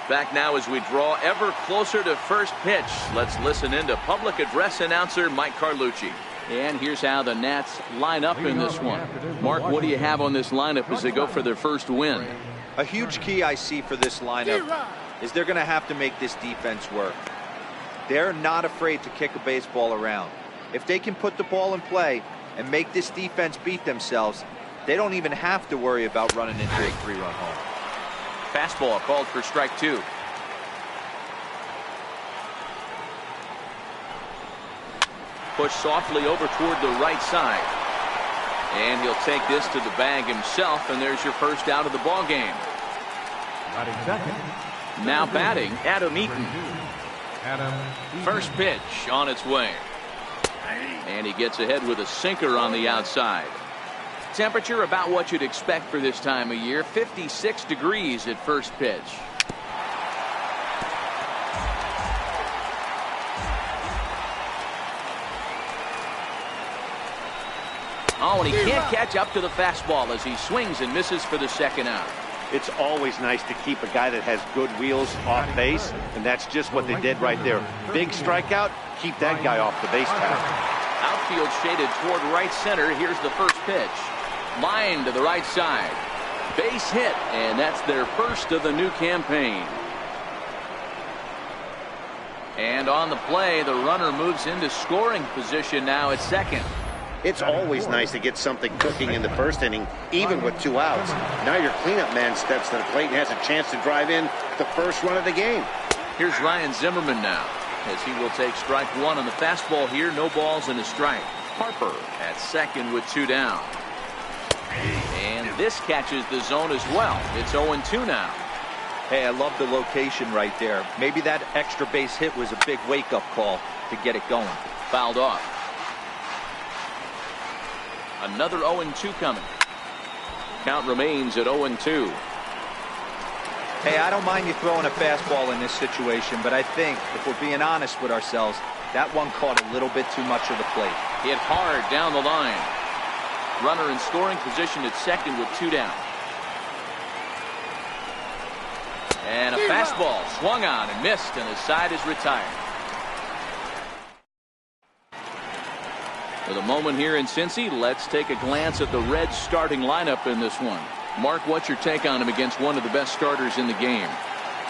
Back now as we draw ever closer to first pitch. Let's listen in to public address announcer Mike Carlucci. And here's how the Nats line up in this one. Mark, what do you have on this lineup as they go for their first win? A huge key I see for this lineup is they're going to have to make this defense work. They're not afraid to kick a baseball around. If they can put the ball in play and make this defense beat themselves, they don't even have to worry about running into a 3-run home. Fastball called for strike 2. Push softly over toward the right side. And he'll take this to the bag himself, and there's your first out of the ball game. Now batting, Adam Eaton. First pitch on its way. And he gets ahead with a sinker on the outside. Temperature about what you'd expect for this time of year, 56 degrees at first pitch. Oh, and he can't catch up to the fastball as he swings and misses for the second out. It's always nice to keep a guy that has good wheels off base, and that's just what they did right there. Big strikeout, keep that guy off the base path. Outfield shaded toward right center. Here's the first pitch. Line to the right side. Base hit, and that's their first of the new campaign. And on the play, the runner moves into scoring position now at second. It's always nice to get something cooking in the first inning, even with 2 outs. Now your cleanup man steps to the plate and has a chance to drive in the first run of the game. Here's Ryan Zimmerman now, as he will take strike 1 on the fastball here. No balls and a strike. Harper at second with 2 down. And this catches the zone as well. It's 0-2 now. Hey, I love the location right there. Maybe that extra base hit was a big wake-up call to get it going. Fouled off. Another 0-2 coming. Count remains at 0-2. Hey, I don't mind you throwing a fastball in this situation, but I think, if we're being honest with ourselves, that one caught a little bit too much of the plate. Hit hard down the line. Runner in scoring position at second with 2 down. And a fastball swung on and missed, and the side is retired. For the moment here in Cincy, let's take a glance at the Reds starting lineup in this one. Mark, what's your take on him against one of the best starters in the game?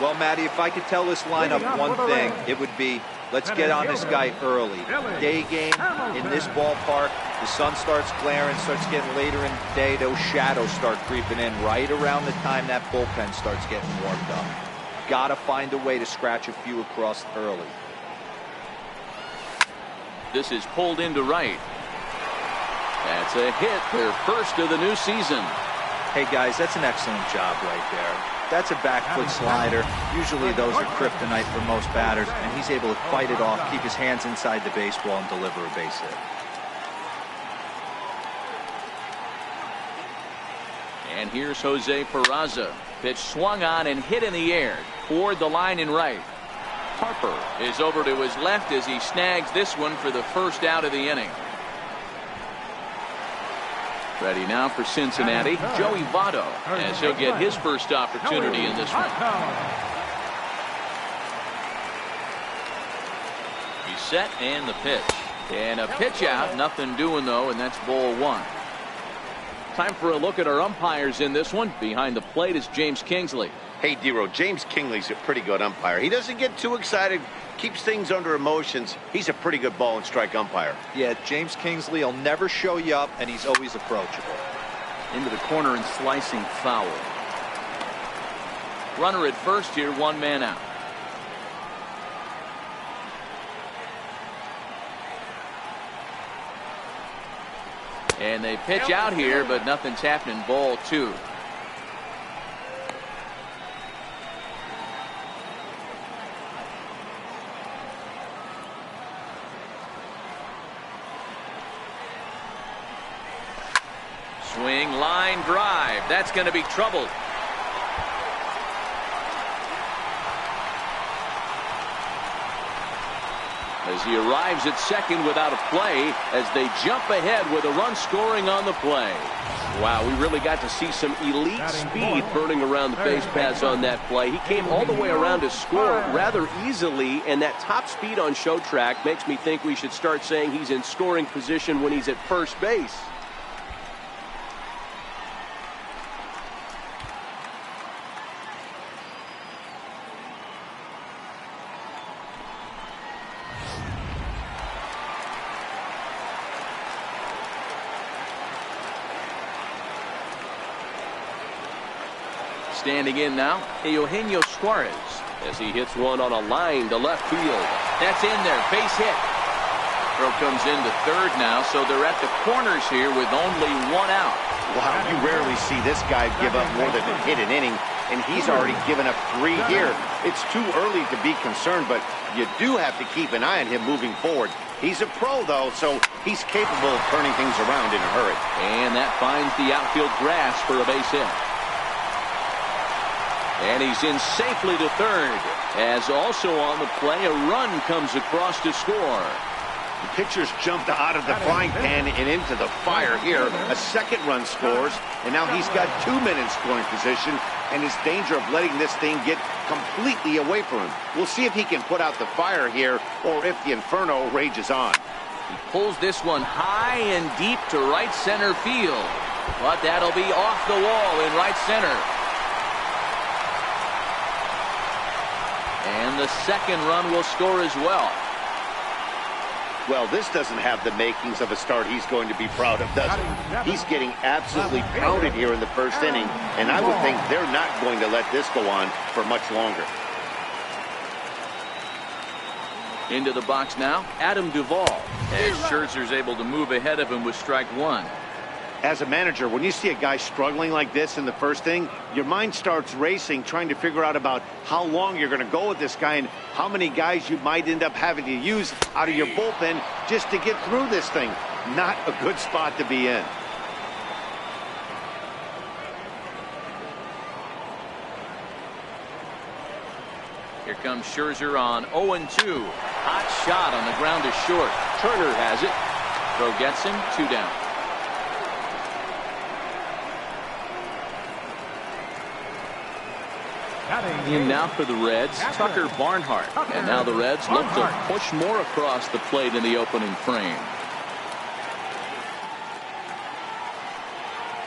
Well, Matty, if I could tell this lineup one thing, it would be, let's get on this guy early. Day game in this ballpark, the sun starts glaring, starts getting later in the day, those shadows start creeping in right around the time that bullpen starts getting warmed up. Got to find a way to scratch a few across early. This is pulled into right. That's a hit, their first of the new season. Hey, guys, that's an excellent job right there. That's a back foot slider. Usually those are kryptonite for most batters, and he's able to fight it off, keep his hands inside the baseball, and deliver a base hit. And here's Jose Peraza. Pitch swung on and hit in the air toward the line in right. Harper is over to his left as he snags this one for the first out of the inning. Ready now for Cincinnati, Joey Votto, as he'll get his first opportunity in this one. He's set and the pitch. And a pitch out, nothing doing though, and that's ball 1. Time for a look at our umpires in this one. Behind the plate is James Kingsley. Hey, Dero, James Kingley's a pretty good umpire. He doesn't get too excited, keeps things under emotions. He's a pretty good ball and strike umpire. Yeah, James Kingsley will never show you up, and he's always approachable. Into the corner and slicing foul. Runner at first here, 1 man out. And they pitch out here, but nothing's happening. Ball 2. Swing, line drive. That's going to be trouble. as he arrives at second without a play as they jump ahead with a run scoring on the play. Wow, we really got to see some elite speed burning around the base paths on that play. He came all the way around to score rather easily, and that top speed on show track makes me think we should start saying he's in scoring position when he's at first base. Standing in now, Eugenio Suarez, as he hits one on a line to left field. That's in there, base hit. Throw comes into third now, so they're at the corners here with only one out. Wow, you rarely see this guy give up more than a hit an inning, and he's already given up 3 here. It's too early to be concerned, but you do have to keep an eye on him moving forward. He's a pro, though, so he's capable of turning things around in a hurry. And that finds the outfield grass for a base hit. And he's in safely to third, as also on the play, a run comes across to score. The pitcher's jumped out of the frying pan and into the fire here. A second run scores, and now he's got 2 men in scoring position, and his danger of letting this thing get completely away from him. We'll see if he can put out the fire here, or if the inferno rages on. He pulls this one high and deep to right center field, but that'll be off the wall in right center. And the second run will score as well. Well, this doesn't have the makings of a start he's going to be proud of, does it? He's getting absolutely pounded here in the first inning, and I would think they're not going to let this go on for much longer. Into the box now, Adam Duvall, as Scherzer's able to move ahead of him with strike one. As a manager, when you see a guy struggling like this in the first inning, your mind starts racing, trying to figure out about how long you're going to go with this guy and how many guys you might end up having to use out of your bullpen just to get through this thing. Not a good spot to be in. Here comes Scherzer on 0-2. Hot shot on the ground is short. Turner has it. Throw gets him, 2 down. In now for the Reds, Tucker Barnhart. And now the Reds look to push more across the plate in the opening frame.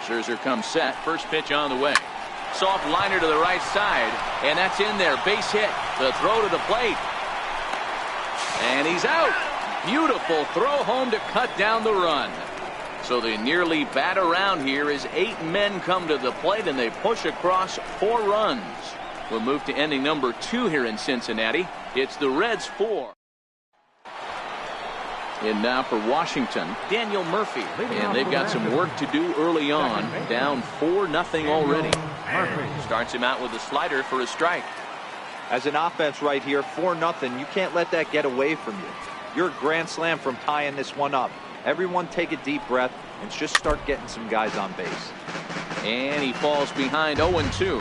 Scherzer comes set. First pitch on the way. Soft liner to the right side. And that's in there. Base hit. The throw to the plate. And he's out. Beautiful throw home to cut down the run. So they nearly bat around here as 8 men come to the plate and they push across 4 runs. We'll move to ending number 2 here in Cincinnati. It's the Reds 4. In now for Washington, Daniel Murphy. And they've got some work to do early on. Down 4-0 already. Starts him out with a slider for a strike. As an offense right here, 4-0, you can't let that get away from you. You're a grand slam from tying this one up. Everyone take a deep breath and just start getting some guys on base. And he falls behind 0-2.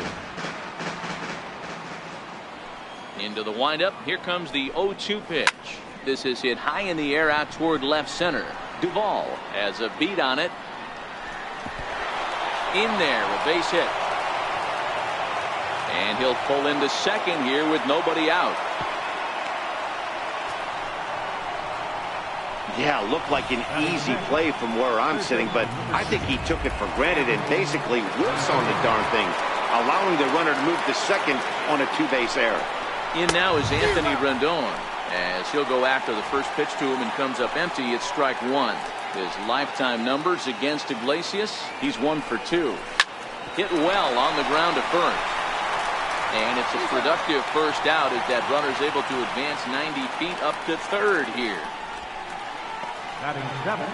Into the windup. Here comes the 0-2 pitch. This is hit high in the air out toward left center. Duvall has a beat on it. In there, a base hit. And he'll pull into second here with nobody out. Yeah, looked like an easy play from where I'm sitting, but I think he took it for granted and basically whiffs on the darn thing, allowing the runner to move to second on a 2-base error. In now is Anthony Rendon, as he'll go after the first pitch to him and comes up empty. It's strike 1. His lifetime numbers against Iglesias, he's 1 for 2. Hit well on the ground to first. And it's a productive first out as that runner's able to advance 90 feet up to third here. Batting 7,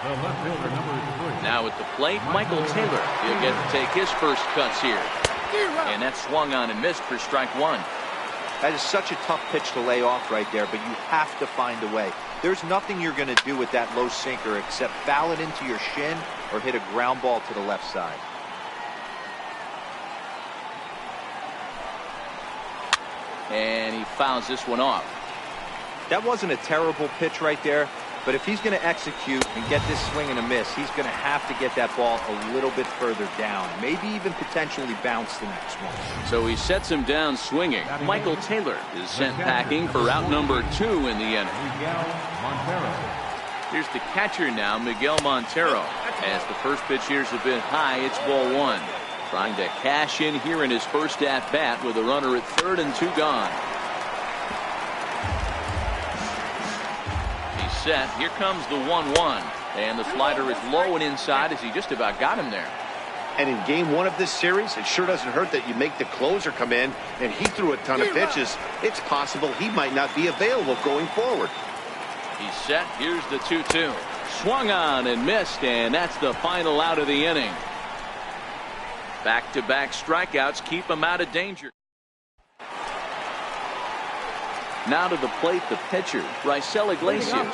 the left fielder, number 3. Now at the plate, Michael Taylor. He'll get to take his first cuts here. And that's swung on and missed for strike 1. That is such a tough pitch to lay off right there, but you have to find a way. There's nothing you're going to do with that low sinker except foul it into your shin or hit a ground ball to the left side. And he fouls this one off. That wasn't a terrible pitch right there, but if he's going to execute and get this swing and a miss, he's going to have to get that ball a little bit further down, maybe even potentially bounce the next one. So he sets him down swinging. Michael Taylor is sent packing for out number 2 in the inning. Here's the catcher now, Miguel Montero. As the first pitch here is a bit high, it's ball 1. Trying to cash in here in his first at-bat with a runner at third and 2 gone. He's set. Here comes the 1-1. And the slider is low and inside as he just about got him there. And in game 1 of this series, it sure doesn't hurt that you make the closer come in, and he threw a ton of pitches. It's possible he might not be available going forward. He's set. Here's the 2-2. Swung on and missed, and that's the final out of the inning. Back-to-back strikeouts keep him out of danger. Now to the plate, the pitcher, Raisel Iglesias,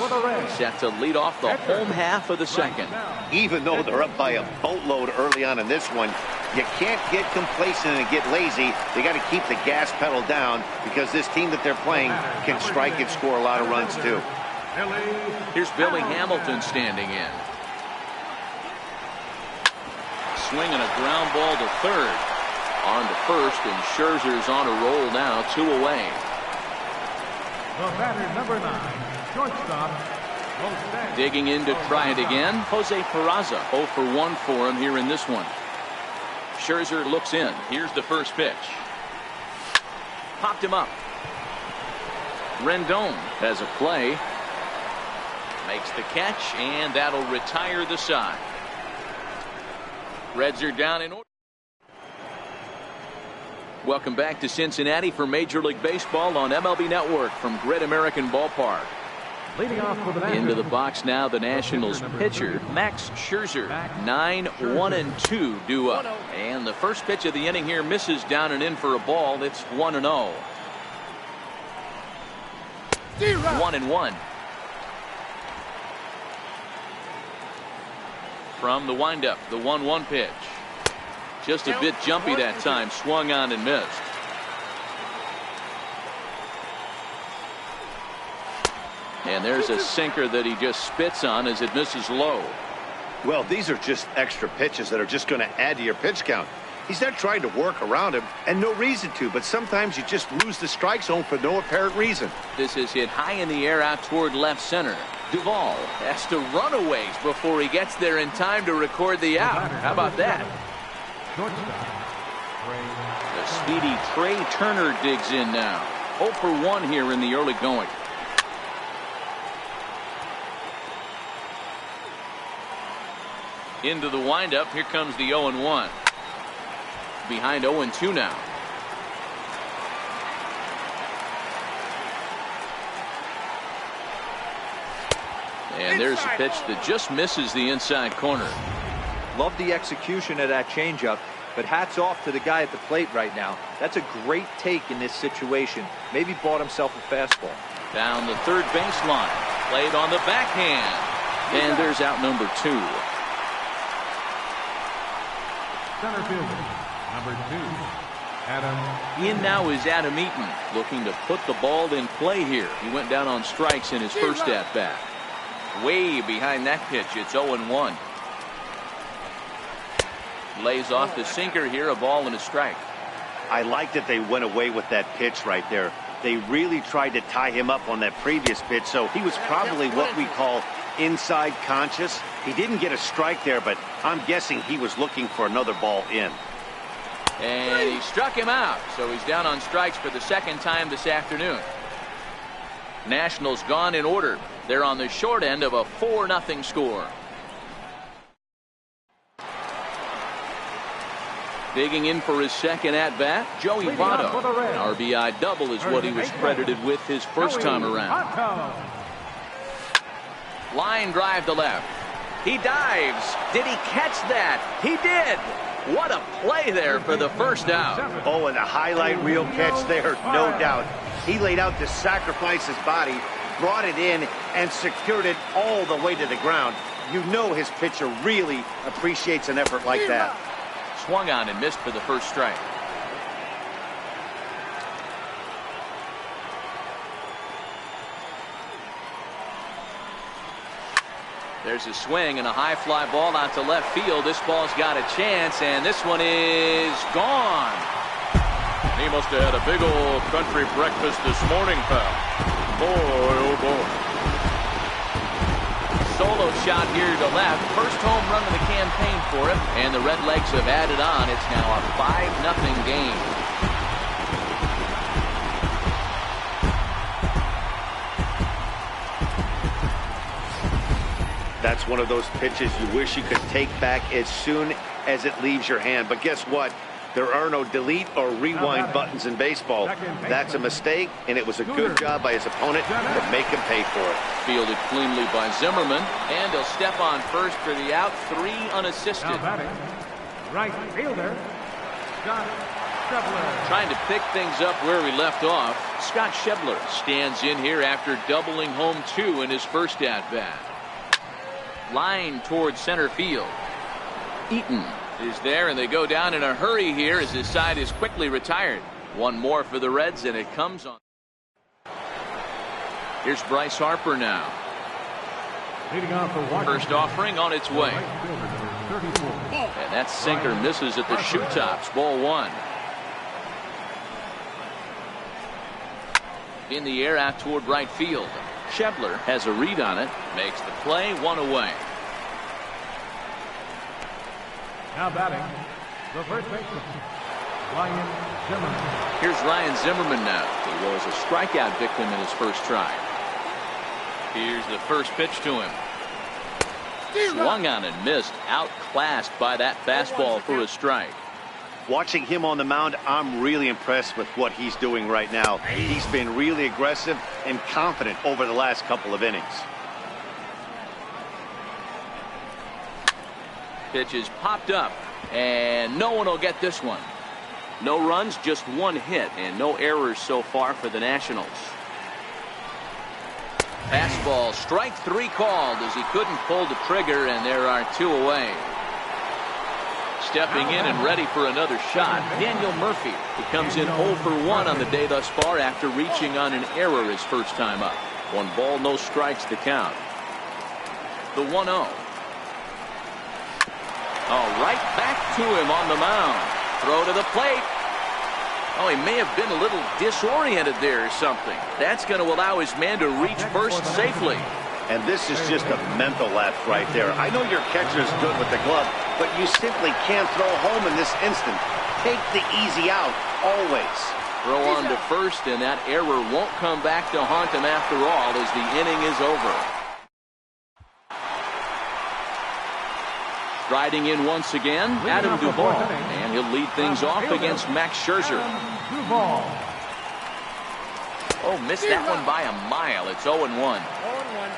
set to lead off the home half of the second. Even though they're up by a boatload early on in this one, you can't get complacent and get lazy. They got to keep the gas pedal down because this team that they're playing can strike and score a lot of runs too. Here's Billy Hamilton standing in. Swinging a ground ball to third. On to first, and Scherzer's on a roll now, 2 away. The batter, number 9, shortstop, Jose. Digging in to try it again, Jose Peraza. 0 for 1 for him here in this one. Scherzer looks in. Here's the first pitch. Popped him up. Rendon has a play. Makes the catch, and that'll retire the side. Reds are down in order. Welcome back to Cincinnati for Major League Baseball on MLB Network from Great American Ballpark. Leading off for the Into the box now, the Nationals pitcher, Max Scherzer. 9-1-2 due up. And the first pitch of the inning here misses down and in for a ball. It's 1-0. 1-1. From the windup, the 1-1 pitch. Just a bit jumpy that time. Swung on and missed. And there's a sinker that he just spits on as it misses low. Well, these are just extra pitches that are just going to add to your pitch count. He's not trying to work around him, and no reason to, but sometimes you just lose the strike zone for no apparent reason. This is hit high in the air out toward left center. Duvall has to run a ways before he gets there in time to record the out. How about that? The speedy Trey Turner digs in now. 0 for 1 here in the early going. Into the windup. Here comes the 0-1. Behind 0-2 now. And there's a pitch that just misses the inside corner. Love the execution of that changeup, but hats off to the guy at the plate right now. That's a great take in this situation. Maybe bought himself a fastball. Down the third baseline. Played on the backhand. And there's out number 2. Center fielder, number 2, Adam. In now is Adam Eaton, looking to put the ball in play here. He went down on strikes in his first at-bat. Way behind that pitch, it's 0-1. Lays off the sinker here, a ball and a strike. I like that they went away with that pitch right there. They really tried to tie him up on that previous pitch, so he was probably what we call inside conscious. He didn't get a strike there, but I'm guessing he was looking for another ball in. And he struck him out, so he's down on strikes for the second time this afternoon. Nationals gone in order. They're on the short end of a 4-0 score. Digging in for his second at-bat, Joey Votto. An RBI double is what he was credited with his first time around. Line drive to left. He dives. Did he catch that? He did. What a play there for the first out. Oh, and a highlight reel catch there, no doubt. He laid out to sacrifice his body, brought it in, and secured it all the way to the ground. You know his pitcher really appreciates an effort like that. Swung on and missed for the first strike. There's a swing and a high fly ball out to left field. This ball's got a chance, and this one is gone. He must have had a big old country breakfast this morning, pal. Boy, oh boy. Solo shot here to left. First home run of the campaign for him, and the Redlegs have added on. It's now a 5-0 game. That's one of those pitches you wish you could take back as soon as it leaves your hand. But guess what? There are no delete or rewind buttons in baseball. That's a mistake, and it was a good job by his opponent to make him pay for it. Fielded cleanly by Zimmerman, and he'll step on first for the out. 3 unassisted. Now batting, right fielder, Scott Schebler. Trying to pick things up where we left off. Scott Schebler stands in here after doubling home 2 in his first at-bat. Line towards center field. Eaton is there, and they go down in a hurry here as his side is quickly retired. One more for the Reds, and it comes on. Here's Bryce Harper now. Leading off for Washington. First offering on its way. Right fielder, number 34. And that sinker misses at the shoe tops. Ball 1. In the air out toward right field. Schebler has a read on it. Makes the play. 1 away. Now batting, the first baseman, Ryan Zimmerman. Here's Ryan Zimmerman now. He was a strikeout victim in his first try. Here's the first pitch to him. Swung on and missed. Outclassed by that fastball for a strike. Watching him on the mound, I'm really impressed with what he's doing right now. He's been really aggressive and confident over the last couple of innings. Pitch is popped up, and no one will get this one. No runs, just 1 hit, and no errors so far for the Nationals. Fastball, strike 3 called as he couldn't pull the trigger, and there are 2 away. Stepping in and ready for another shot, Daniel Murphy. He comes in 0 for 1 on the day thus far after reaching on an error his first time up. 1 ball, no strikes to count. The 1-0. Oh, right back to him on the mound. Throw to the plate. Oh, he may have been a little disoriented there or something. That's going to allow his man to reach first safely. And this is just a mental lapse right there. I know your catcher is good with the glove, but you simply can't throw home in this instant. Take the easy out, always. Throw on to first, and that error won't come back to haunt him after all as the inning is over. Striding in once again, Adam Duvall, and he'll lead things off against Max Scherzer. Oh, missed that one by a mile. It's 0-1.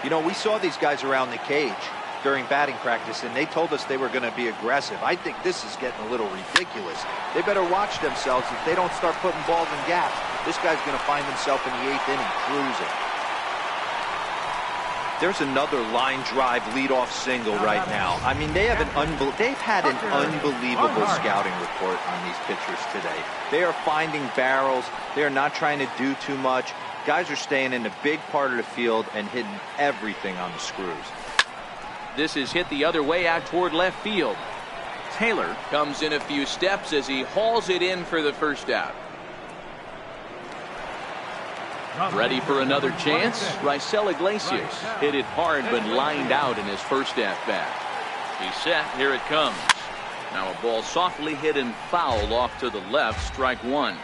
You know, we saw these guys around the cage during batting practice, and they told us they were going to be aggressive. I think this is getting a little ridiculous. They better watch themselves if they don't start putting balls in gaps. This guy's going to find himself in the 8th inning cruising. There's another line drive leadoff single right now. I mean, they've had an unbelievable scouting report on these pitchers today. They are finding barrels. They are not trying to do too much. Guys are staying in the big part of the field and hitting everything on the screws. This is hit the other way out toward left field. Taylor comes in a few steps as he hauls it in for the first out. Ready for another chance? Raisel Iglesias hit it hard but lined out in his first at-bat. He's set. Here it comes. Now a ball softly hit and foul off to the left. Strike 1.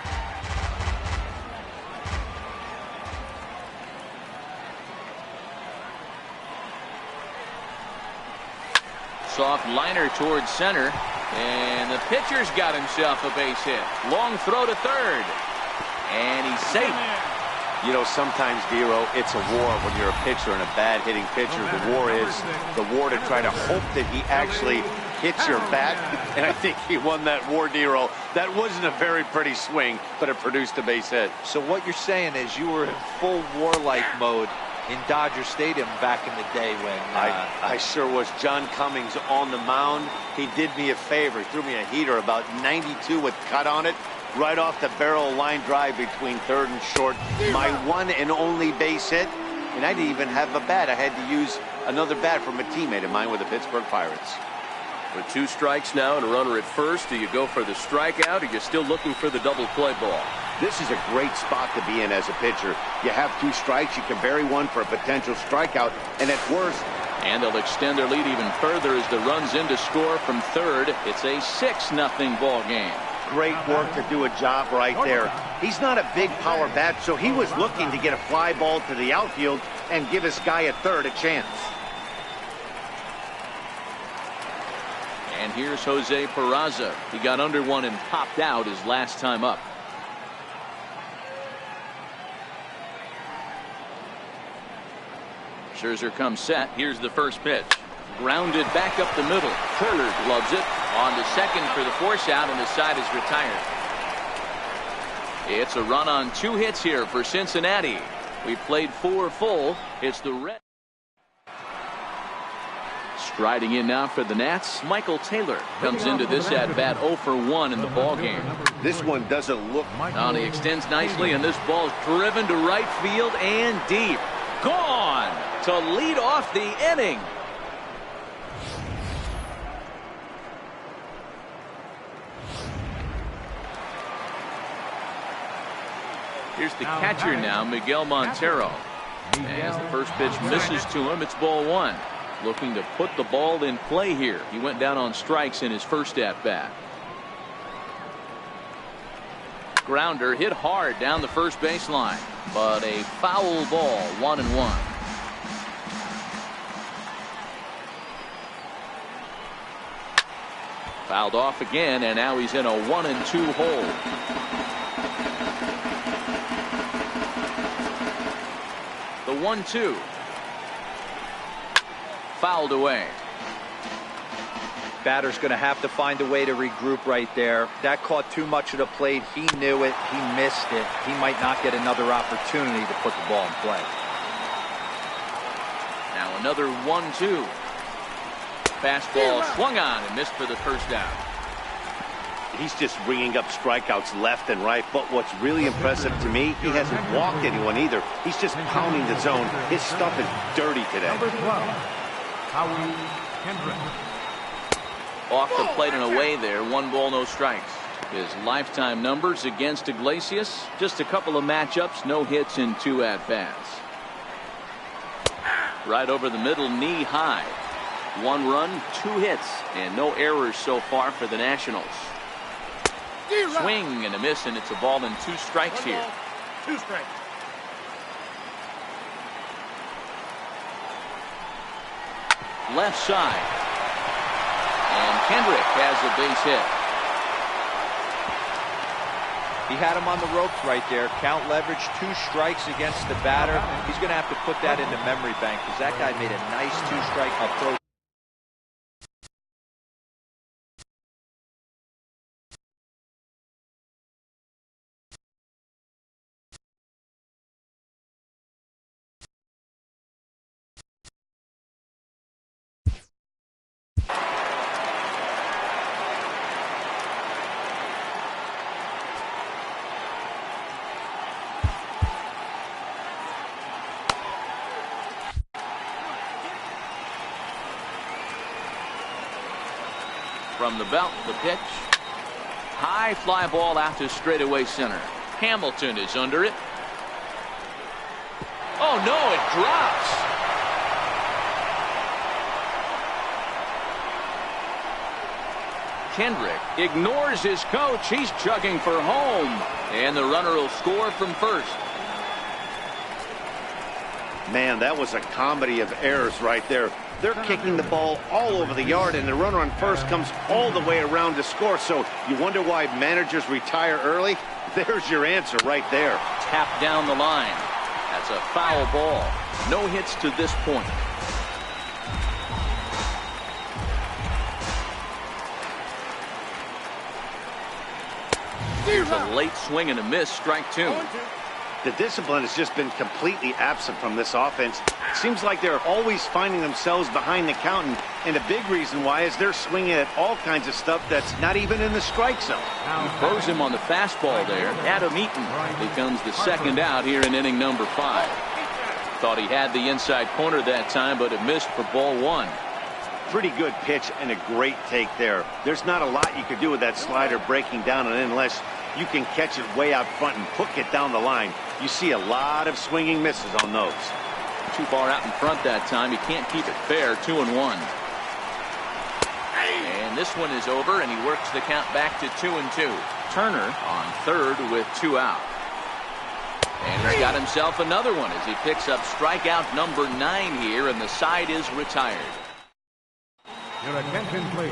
Soft liner towards center, and the pitcher's got himself a base hit. Long throw to third, and he's safe. You know, sometimes, Dero, it's a war when you're a pitcher and a bad hitting pitcher. The war is the war to try to hope that he actually hits your bat, and I think he won that war, Dero. That wasn't a very pretty swing, but it produced a base hit. So what you're saying is you were in full war-like mode in Dodger Stadium back in the day when... I sure was. John Cummings on the mound. He did me a favor. He threw me a heater about 92 with cut on it. Right off the barrel line drive between third and short. My one and only base hit. and I didn't even have a bat. I had to use another bat from a teammate of mine with the Pittsburgh Pirates. With 2 strikes now and a runner at first, do you go for the strikeout, or are you still looking for the double play ball? This is a great spot to be in as a pitcher. You have 2 strikes, you can bury one for a potential strikeout, and at worst. And they'll extend their lead even further as the runs in to score from third. It's a 6-0 ball game. Great work to do a job right there. He's not a big power bat, so he was looking to get a fly ball to the outfield and give his guy at third a chance. And here's Jose Peraza. He got under one and popped out his last time up. Scherzer comes set. Here's the first pitch. Grounded back up the middle. Turner gloves it. On to second for the force out, and the side is retired. It's a run on 2 hits here for Cincinnati. We played 4 full. It's the Red. Striding in now for the Nats, Michael Taylor comes into this at-bat 0 for 1 in the ballgame. This one doesn't look. He extends nicely, and this ball's driven to right field and deep. Gone to lead off the inning. Here's the catcher now, Miguel Montero. As the first pitch misses to him, it's ball 1. Looking to put the ball in play here. He went down on strikes in his first at-bat. Grounder hit hard down the first baseline, but a foul ball, 1-1. Fouled off again, and now he's in a 1-2 hole. The 1-2. Fouled away. Batter's going to have to find a way to regroup right there. That caught too much of the plate. He knew it. He missed it. He might not get another opportunity to put the ball in play. Now another 1-2. Fastball swung on and missed for the first out. He's just bringing up strikeouts left and right, but what's really impressive to me, he hasn't walked anyone either. He's just pounding the zone. His stuff is dirty today. Number 12, Howie Kendrick. Off the plate and away there. 1 ball, no strikes. His lifetime numbers against Iglesias, just a couple of matchups, no hits in 2 at-bats. Right over the middle, knee high. 1 run, 2 hits, and no errors so far for the Nationals. Swing and a miss, and it's a ball and 2 strikes here. 2 strikes. Left side. And Kendrick has a base hit. He had him on the ropes right there. Count leverage, 2 strikes against the batter. He's going to have to put that in the memory bank because that guy made a nice 2-strike approach. From the belt, the pitch. High fly ball out to straightaway center. Hamilton is under it. Oh no, it drops. Kendrick ignores his coach. He's chugging for home. And the runner will score from first. Man, that was a comedy of errors right there. They're kicking the ball all over the yard, and the runner on first comes all the way around to score. So you wonder why managers retire early? There's your answer right there. Tap down the line. That's a foul ball. No hits to this point. Here's a late swing and a miss, strike 2. The discipline has just been completely absent from this offense. Seems like they're always finding themselves behind the count, and a big reason why is they're swinging at all kinds of stuff that's not even in the strike zone. He throws him on the fastball there. Adam Eaton becomes the second out here in inning number 5. Thought he had the inside corner that time, but it missed for ball one. Pretty good pitch and a great take there. There's not a lot you could do with that slider breaking down and in unless you can catch it way out front and hook it down the line. You see a lot of swinging misses on those. Too far out in front that time. He can't keep it fair. 2-1. And this one is over, and he works the count back to 2-2. Turner on third with 2 out. And he's got himself another one as he picks up strikeout number 9 here, and the side is retired. Your attention, please.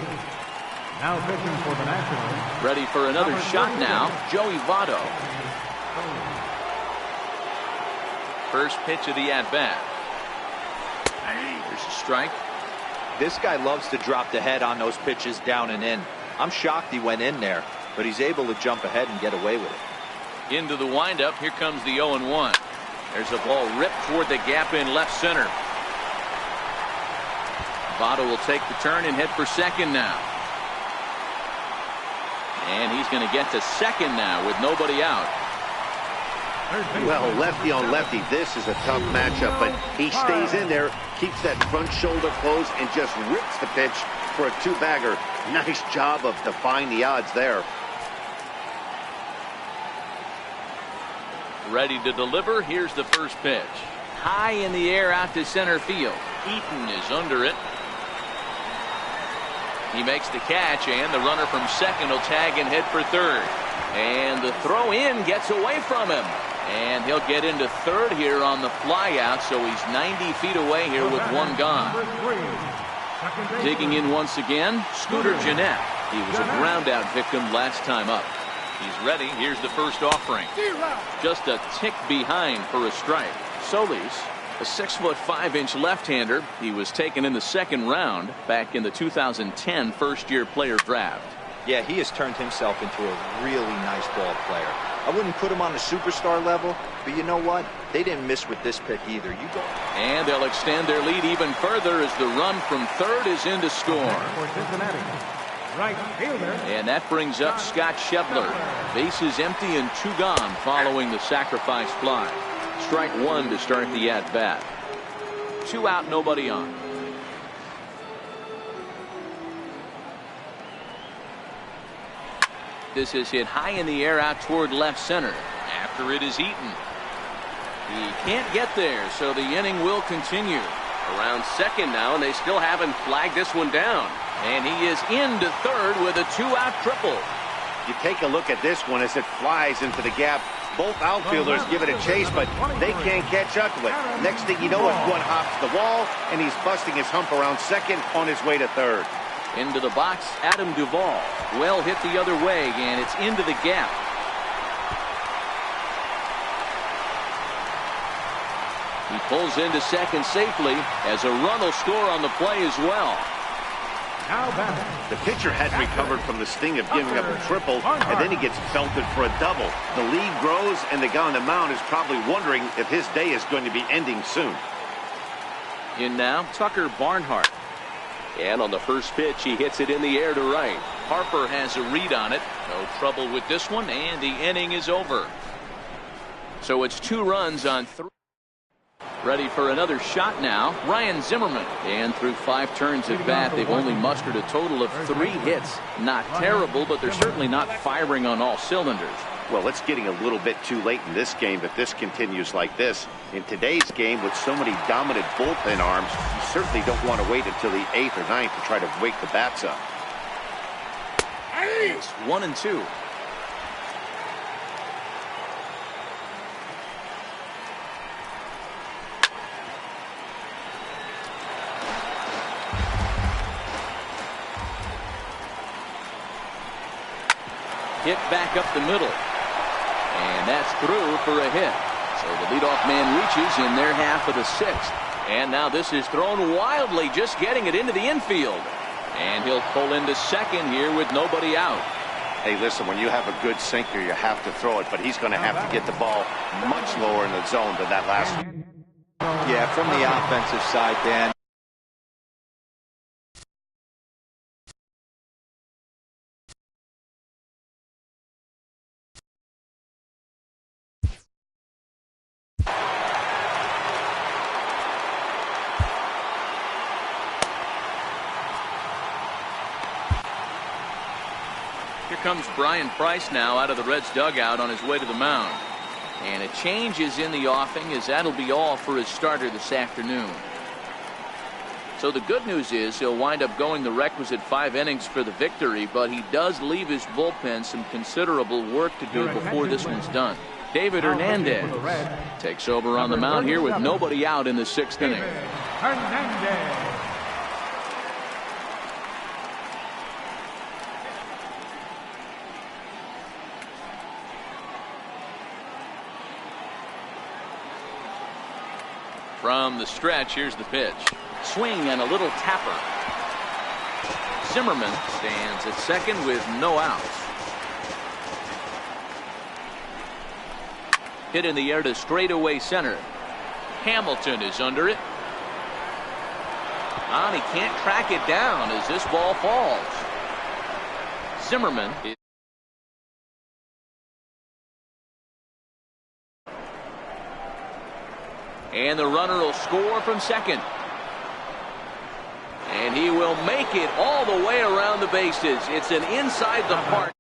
Now pitching for the Nationals. Ready for another shot now, Joey Votto. First pitch of the at-bat. There's a strike. This guy loves to drop the head on those pitches down and in. I'm shocked he went in there, but he's able to jump ahead and get away with it. Into the windup. Here comes the 0-1. There's a ball ripped toward the gap in left center. Votto will take the turn and head for second now. And he's going to get to second now with nobody out. Well, lefty on lefty, this is a tough matchup, but he stays in there, keeps that front shoulder closed, and just rips the pitch for a 2-bagger. Nice job of defying the odds there. Ready to deliver. Here's the first pitch. High in the air out to center field. Eaton is under it. He makes the catch, and the runner from second will tag and head for third. And the throw in gets away from him. And he'll get into third here on the flyout, so he's 90 feet away here with one gone. Digging in once again, Scooter Gennett. He was a ground-out victim last time up. He's ready. Here's the first offering. Just a tick behind for a strike. Solis, a 6'5" left-hander. He was taken in the second round back in the 2010 first-year player draft. Yeah, he has turned himself into a really nice ball player. I wouldn't put him on the superstar level, but you know what? They didn't miss with this pick either. You go. And they'll extend their lead even further as the run from third is in to score. Right fielder. And that brings up Scott Schebler. Bases empty and 2 gone following the sacrifice fly. Strike 1 to start the at-bat. 2 out, nobody on. This is hit high in the air out toward left center. After it is Eaton. He can't get there, so the inning will continue. Around second now, and they still haven't flagged this one down. And he is into third with a 2-out triple. You take a look at this one as it flies into the gap. Both outfielders give it a chase, but they can't catch up to it. Next thing you know, it one hops the wall, and he's busting his hump around second on his way to third. Into the box, Adam Duvall. Well hit the other way, and it's into the gap. He pulls into second safely as a run will score on the play as well. The pitcher had recovered from the sting of giving up a triple, and then he gets belted for a double. The lead grows, and the guy on the mound is probably wondering if his day is going to be ending soon. In now, Tucker Barnhart. And on the first pitch, he hits it in the air to right. Harper has a read on it. No trouble with this one, and the inning is over. So it's 2 runs on 3. Ready for another shot now, Ryan Zimmerman. And through 5 turns at bat, they've only mustered a total of 3 hits. Not terrible, but they're certainly not firing on all cylinders. Well, it's getting a little bit too late in this game if this continues like this. In today's game, with so many dominant bullpen arms, you certainly don't want to wait until the 8th or 9th to try to wake the bats up. It's 1-2. Hit back up the middle. And that's through for a hit. So the leadoff man reaches in their half of the 6th. And now this is thrown wildly, just getting it into the infield. And he'll pull into second here with nobody out. Hey, listen, when you have a good sinker, you have to throw it, but he's going to have to get the ball much lower in the zone than that last one. Yeah, from the offensive side, Dan. Here comes Brian Price now out of the Reds dugout on his way to the mound. And a change is in the offing, as that'll be all for his starter this afternoon. So the good news is he'll wind up going the requisite 5 innings for the victory, but he does leave his bullpen some considerable work to do before this one's done. David Hernandez takes over on the mound here with nobody out in the 6th inning. Hernandez. From the stretch, here's the pitch. Swing and a little tapper. Zimmerman stands at second with no outs. Hit in the air to straightaway center. Hamilton is under it. And he can't track it down as this ball falls. Zimmerman. And the runner will score from second. And he will make it all the way around the bases. It's an inside the park.